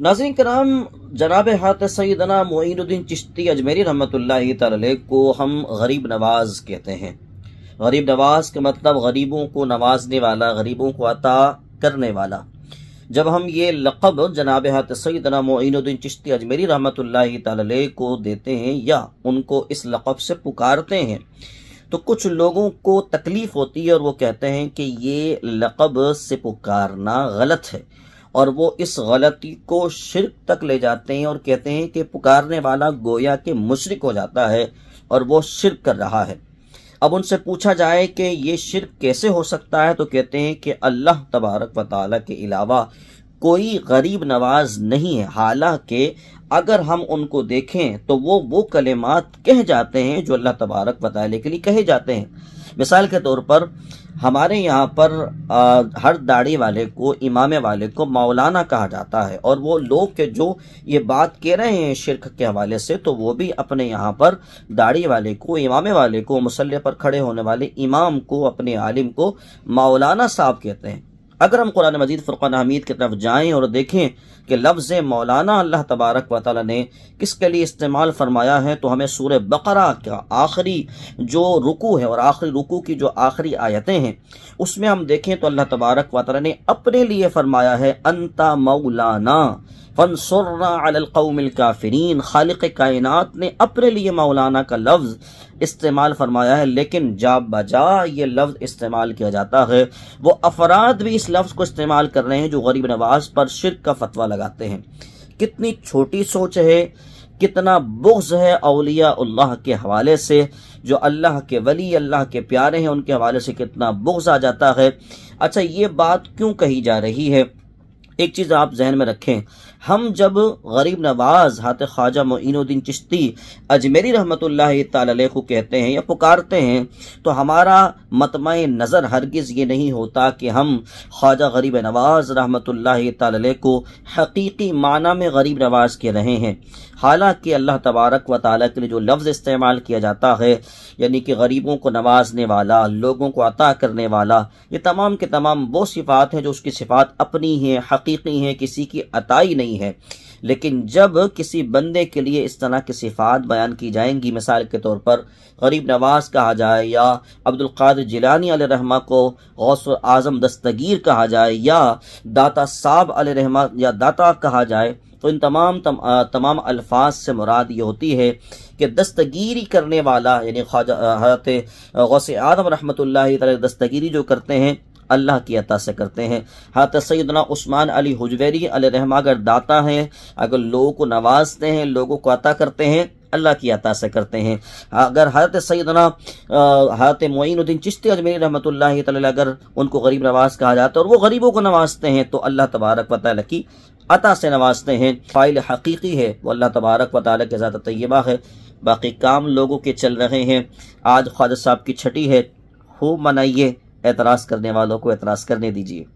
नाज़रीन کرام، जनाब हज़रत सैयदना मोइनुद्दीन चिश्ती अजमेरी रहमतुल्लाहि तआला अलैह को हम गरीब नवाज कहते हैं। गरीब नवाज का मतलब गरीबों को नवाजने वाला, गरीबों को अता करने वाला। जब हम ये लक़ब जनाब हज़रत सैयदना मोइनुद्दीन चिश्ती अजमेरी रहमतुल्लाहि तआला अलैह को देते हैं या उनको इस लक़ब से पुकारते हैं, तो कुछ लोगों को तकलीफ़ होती है और वो कहते हैं कि ये लक़ब से पुकारना गलत है, और वो इस गलती को शिर्क तक ले जाते हैं और कहते हैं कि पुकारने वाला गोया के मुशरिक हो जाता है और वो शिर्क कर रहा है। अब उनसे पूछा जाए कि ये शिर्क कैसे हो सकता है, तो कहते हैं कि अल्लाह तबारक व तआला के अलावा कोई गरीब नवाज नहीं है। हालांकि अगर हम उनको देखें तो वो कलिमात कह जाते हैं जो अल्लाह तबारक व तआला के लिए कहे जाते हैं। मिसाल के तौर पर हमारे यहाँ पर हर दाढ़ी वाले को, इमाम वाले को मौलाना कहा जाता है, और वो लोग के जो ये बात कह रहे हैं शिर्क के हवाले से, तो वो भी अपने यहाँ पर दाढ़ी वाले को, इमाम वाले को, मुसल्ले पर खड़े होने वाले इमाम को, अपने आलिम को मौलाना साहब कहते हैं। अगर हम कुरान मजीद फुरक़ान हमीद की तरफ जाएं और देखें कि लफ्ज़ मौलाना अल्लाह तबारक व तआला ने किसके लिए इस्तेमाल फरमाया है, तो हमें सूरह बकरा का आखिरी जो रुकू है और आखिरी रुकू की जो आखिरी आयतें हैं उसमें हम देखें तो अल्लाह तबारक व तआला ने अपने लिए फरमाया है अंता मौलाना फंसुरना अलल कौमिल काफिरीन। खालिक कायनात ने अपने लिए मौलाना का लफ्ज़ इस्तेमाल फरमाया है, लेकिन जा बजा ये लफ्ज़ इस्तेमाल किया जाता है, वो अफराद भी इस लफ्ज़ को इस्तेमाल कर रहे हैं जो गरीब नवाज पर शिर्क का फतवा लगाते हैं। कितनी छोटी सोच है, कितना बुग़्ज़ है औलिया अल्लाह के हवाले से, जो अल्लाह के वली, अल्लाह के प्यारे हैं, उनके हवाले से कितना बुग़्ज़ आ जाता है। अच्छा, ये बात क्यों कही जा रही है? एक चीज़ आप जहन में रखें, हम जब गरीब नवाज हज़रत ख्वाजा मोइनुद्दीन चिश्ती अजमेरी रहमतुल्लाहि तआला अलैह को कहते हैं या पुकारते हैं, तो हमारा मतमए नज़र हरगिज़ ये नहीं होता कि हम ख्वाजा गरीब नवाज रहमतुल्लाहि तआला अलैह को हकीकी माना में गरीब नवाज कह रहे हैं। हालांकि अल्लाह तबारक व तआला के लिए जो लफ्ज़ इस्तेमाल किया जाता है, यानी कि गरीबों को नवाजने वाला, लोगों को अता करने वाला, ये तमाम के तमाम वो सिफ़ात हैं जो उसकी सिफ़ात अपनी हैं, हकीकी हैं, किसी की अताई नहीं है। लेकिन जब किसी बंदे के लिए इस तरह की सिफ़ात बयान की जाएंगी, मिसाल के तौर पर गरीब नवाज कहा जाए, या अब्दुल कादिर जिलानी अलैहिर्रहमा को गौस आज़म दस्तगीर कहा जाए, या दाता साहब अलैहिर्रहमा या दाता कहा जाए, तो इन तमाम अल्फाज से मुराद ये होती है कि दस्तगीरी करने वाला, यानी ख्वाजा हज़रत गौस आज़म रहमतुल्लाहि तआला दस्तगीरी जो करते हैं अल्लाह की अता से करते हैं। हज़रत सैयदना उस्मान अली हुजवेरी अलैहिर्रहमा अगर दाता हैं, अगर लोगों को नवाजते हैं, लोगों को अता करते हैं, अल्लाह की अता से करते हैं। अगर हज़रत सैयदना हज़रत मोइनुद्दीन चिश्ती अजमेरी रहमतुल्लाहि तआला अगर उनको गरीब नवाज कहा जाता है और वो गरीबों को नवाजते हैं, तो अल्लाह तबारक व तआला की अता से नवाजते हैं। फ़ाइल हकीकी है वो अल्लाह तबारक व तआला के ज़ात तय्यबा है। बाकी काम लोगों के चल रहे हैं। आज ख्वाजा साहब की छठी है, खूब मनाइए, एतराज़ करने वालों को एतराज़ करने दीजिए।